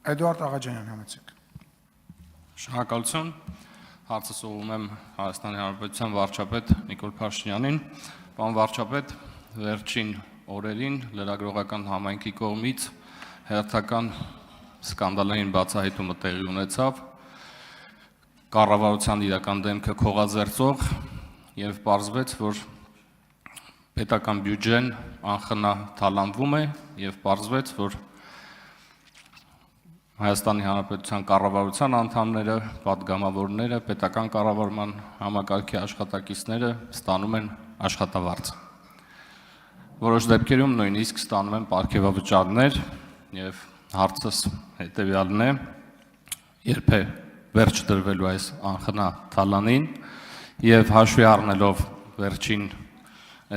Էդուարդ Աղաջանյան, համեցեք։ Շնորհակալություն։ Հարցը սովորում եմ Հայաստանի Հանրապետության վարչապետ Նիկոլ Փաշինյանին։ Պարոն վարչապետ, վերջին օրերին լրագրողական համայնքի կողմից հերթական սկանդալային բացահայտումը տեղի ունեցավ կառավարության իրական դեմքը քողազերծող եւ պարզվեց, որ պետական բյուջեն անխնա թալանվում է եւ պարզվեց, որ Հայաստանի Հանրապետության կառավարության անդամները, պատգամավորները, պետական կառավարման համակարգի աշխատակիցները ստանում են աշխատավարձ։ Որոշ դեպքերում նույնիսկ ստանում են պարգևավճարներ եւ հարցս հետեւյալն է. երբ է վերջ դրվելու այս անխնա թալանին եւ հաշվի առնելով վերջին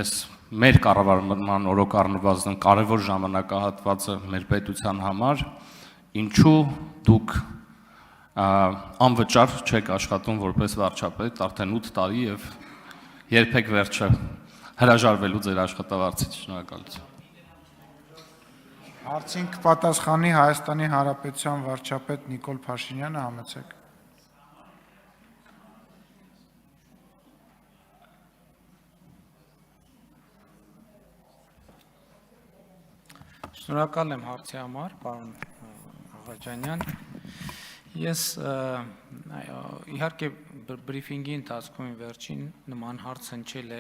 այս մեր կառավարման օրոք առնվազն կարևոր ժամանակահատվածը մեր պետության համար Ինչու դուք անվճար չեք աշխատում որպես վարչապետ արդեն 8 տարի եւ երբեք վերջը հրաժարվելու ձեր աշխատավարձից շնորհակալություն։ Հարցին կպատասխանի Հայաստանի Հանրապետության վարչապետ Նիկոլ Փաշինյանը, համեցեք։ Շնորհակալ եմ հարցի համար, պարոն Աղաջանյան։ Ես իհարկե բրիֆինգի ընթացքում վերջին նման հարց հնչել է,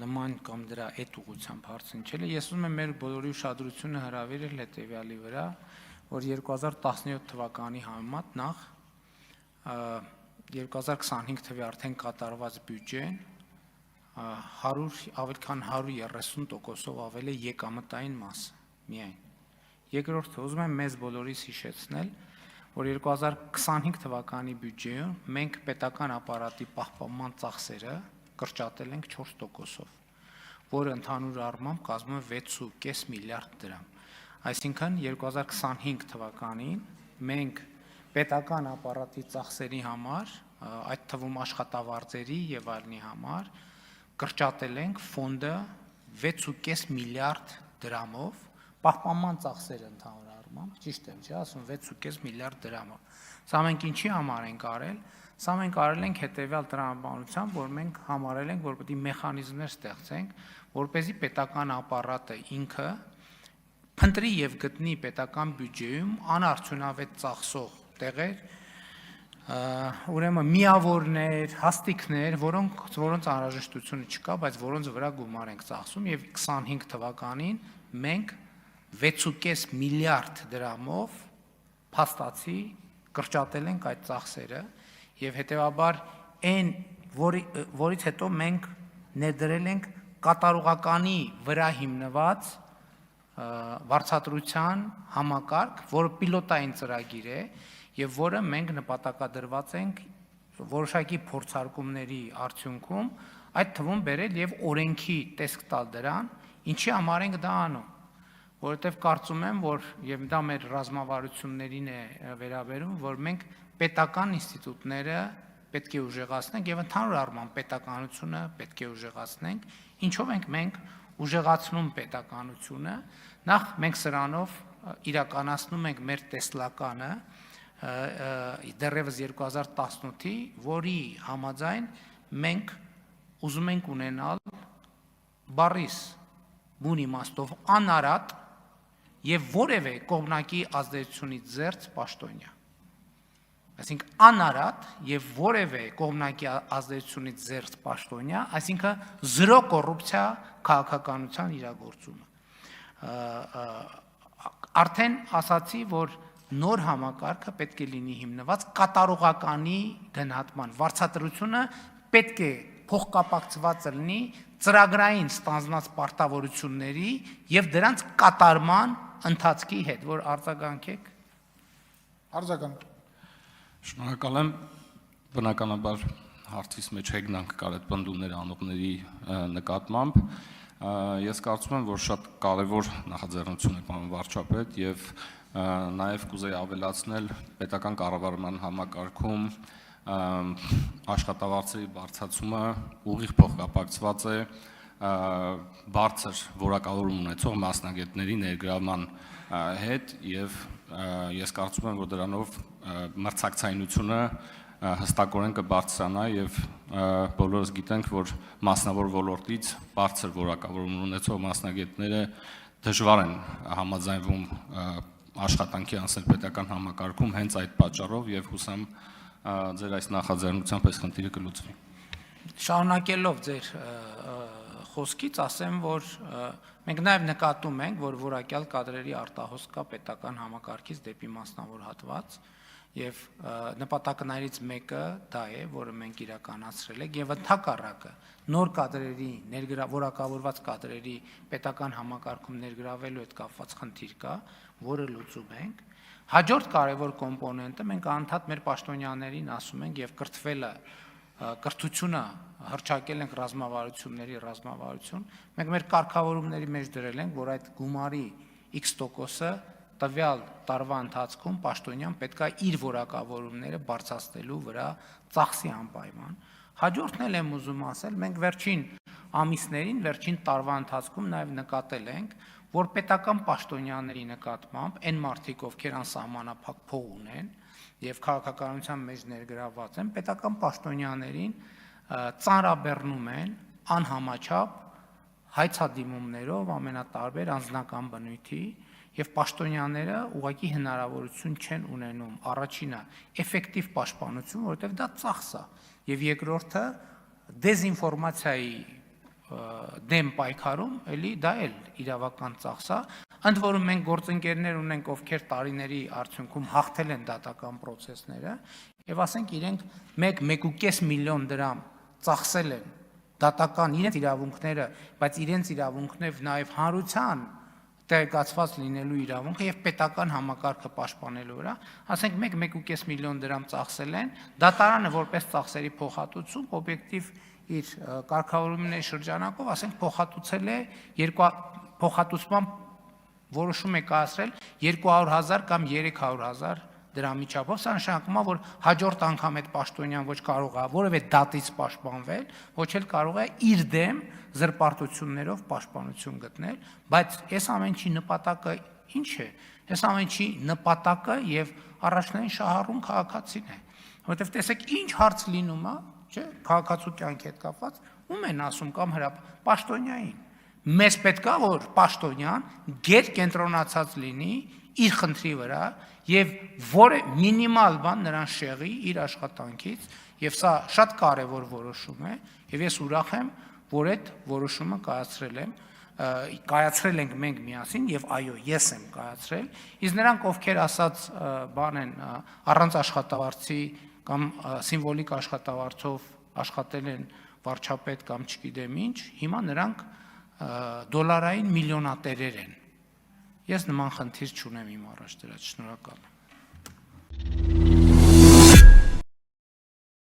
նման կամ դրա այդ ուղղությամբ հարց հնչել է։ Ես ուզում եմ մեր բոլորի ուշադրությունը հրավիրել հետևյալի վրա, որ 2017 թվականի համեմատ նախ 2025 թվականի արդեն կատարված բյուջեն ավելի քան 130%-ով ավել է եկամտային մասը միայն։ Երկրորդը ուզում եմ մեզ բոլորիս հիշեցնել, որ 2025 թվականի բյուջեում մենք պետական ապարատի պահպանման ծախսերը կրճատել ենք 4%-ով, որը ընդհանուր առմամբ կազմում է 6.5 միլիարդ դրամ։ Այսինքն 2025 թվականին մենք պետական ապարատի ծախսերի համար, այդ թվում աշխատավարձերի եւ այլնի համար կրճատել ենք ֆոնդը 6.5 միլիարդ դրամով, պահպանման ծախսերը ընդհանուր առմամբ, ճիշտ եմ, չէ՞, ասում 6.5 միլիարդ դրամով։ Սա մենք ինչի համար ենք արել։ Սա մենք արել ենք հետևյալ տրամաբանությամբ, որ մենք համարել ենք, որ պետք է մեխանիզմներ ստեղծենք, որպեսզի պետական ապարատը ինքը փնտրի եւ գտնի պետական բյուջեում անարդյունավետ ծախսող տեղեր, ուրեմն միավորներ, հաստիկներ, որոնց անհրաժեշտությունը չկա, բայց որոնց վրա գումար ենք ծախսում եւ 25 թվականին մենք 6.5 միլիարդ դրամով փաստացի կրճատել ենք այդ ծախսերը եւ հետեւաբար այն որից հետո մենք ներդրել ենք կատարողականի վրա հիմնված վարձատրության համակարգ, որը պիլոտային ծրագիր է եւ որը մենք նպատակադրված ենք որոշակի փորձարկումների արդյունքում այդ թվում բերել եւ օրենքի տեսք տալ դրան, ինչի համար ենք դա անում, որովհետեւ կարծում եմ, որ եւ դա մեր ռազմավարություններին է վերաբերում, որ մենք պետական ինստիտուտները պետք է ուժեղացնենք եւ ընդհանուր առմամբ պետականությունը պետք է ուժեղացնենք, ինչով ենք մենք ուժեղացնում պետականությունը, նախ մենք սրանով իրականացնում ենք մեր տեսլականը դեռևս 2018-ի, որի համաձայն մենք ուզում ենք ունենալ բառիս բուն իմաստով անարատ եւ որևէ կողմնակի ազդեցությունից զերծ պաշտոնյա։ Այսինքն անարատ եւ որևէ կողմնակի ազդեցությունից զերծ պաշտոնյա, այսինքն զրո կոռուպցիա քաղաքականության իրագործումը։ Արդեն ասացի, որ նոր համակարգը պետք է լինի հիմնված կատարողականի գնահատման, վարձատրությունը պետք է փոխկապակցված լինի ծրագրային ստանձնած պարտավորությունների եւ դրանց կատարման ընթացքի հետ, որ արձագանքեք։ Արձագանք։ Շնորհակալ եմ, բնականաբար հարցից մեջ հեգնանք կար այդ պնդումներ անողների նկատմամբ։ Ես կարծում եմ, որ շատ կարևոր նախաձեռնություն է պարոն վարչապետ եւ նաեւ կուզեի ավելացնել պետական կառավարման համակարգում աշխատավարձերի բարձրացումը ուղիղ փոխկապակցված է բարձր որակավորում ունեցող մասնագետների ներգրավման հետ եւ ես կարծում եմ, որ դրանով մրցակցայնությունը հստակորեն կբարձրանա եւ բոլորս գիտենք, որ մասնավոր ոլորտից բարձր որակավորում ունեցող մասնագետները դժվար են համաձայնվում աշխատանքի անցնել պետական համակարգում հենց այդ պատճառով եւ հուսամ ձեր այս նախաձեռնությամբ այս խնդիրը կլուծվի։ Շարունակելով ձեր խոսքից ասեմ, որ մենք նաև նկատում ենք, որ որակյալ կադրերի արտահոսք կա պետական համակարգից դեպի մասնավոր հատված եւ նպատակներից մեկը դա է, որը մենք իրականացրել ենք եւ ընդհակառակը նոր կադրերի որակավորված կադրերի պետական համակարգում ներգրավելու հետ կապված խնդիր կա, որը լուծում ենք։ Հաջորդ կարևոր կոմպոնենտը մենք անդադ մեր պաշտոնյաներին ասում ենք եւ կրթությունը հռչակել ենք ռազմավարություն, մենք մեր կարգավորումների մեջ դրել ենք, որ այդ գումարի X%-ը տվյալ տարվա ընթացքում պաշտոնյան պետք է իր որակավորումները բարձրացնելու վրա ծախսի անպայման։ Հաջորդն էլ եմ ուզում ասել, մենք վերջին ամիսներին, վերջին տարվա ընթացքում նաև նկատել ենք, որ պետական պաշտոնյաների նկատմամբ այն մարդիկ, ովքեր անսահմանափակ փող ունեն եւ քաղաքականության մեջ ներգրավված են, պետական պաշտոնյաներին ծանրաբեռնում են անհամաչափ հայցադիմումներով ամենատարբեր անձնական բնույթի եւ պաշտոնյաները ուղղակի հնարավորություն չեն ունենում առաջինը էֆեկտիվ պաշտպանություն, որովհետեւ դա ծախս է, եւ երկրորդը դեզինֆորմացիայի դեմ պայքարում, էլի դա էլ իրավական ծախս է, ընդ որում մենք գործընկերներ ունենք, ովքեր տարիների արդյունքում հաղթել են դատական process-ները եւ ասենք իրենք 1.5 միլիոն դրամ ծախսել են դատական իրենց իրավունքները, բայց իրենց իրավունքներով նաեւ հանրության տեղեկացված լինելու իրավունքը եւ պետական համակարգը պաշտպանելու վրա, ասենք 1.5 միլիոն դրամ ծախսել են, դատարանը որպես ծախսերի փոխհատուցում օբյեկտիվ իր կարգավորումների շրջանակով, ասենք փոխհատուցել է փոխհատուցման որոշում է կայացրել 200,000 կամ 300,000 դրամի չափով, սա նշանակում է, որ հաջորդ անգամ այդ պաշտոնյան ոչ կարող է որևէ դատից պաշտպանվել, ոչ էլ կարող է իր դեմ զրպարտություններով պաշտպանություն գտնել, բայց այս ամենի նպատակը ինչ է։ Այս ամենի նպատակը եւ առաջնային շահառուն քաղաքացին է, որովհետեւ տեսեք ինչ հարց լինում է, չէ՞, քաղաքացու կյանքի հետ կապված, ում են ասում կամ պաշտոնյային։ Մեզ պետք է որ պաշտոնյան գեր կենտրոնացած լինի իր խնդրի վրա եւ որը մինիմալ բան նրան շեղի իր աշխատանքից եւ սա շատ կարեւոր որոշում է եւ ես ուրախ եմ, որ այդ որոշումը կայացրել ենք մենք միասին եւ այո, ես եմ կայացրել, իսկ նրանք ովքեր ասած բան են առանց աշխատավարձի կամ սիմվոլիկ աշխատավարձով աշխատել են վարչապետ կամ չգիտեմ ինչ, հիմա նրանք դոլարային միլիոնատերեր են։ Ես նման խնդիր չունեմ իմ առաջ դրած, շնորհակալ եմ։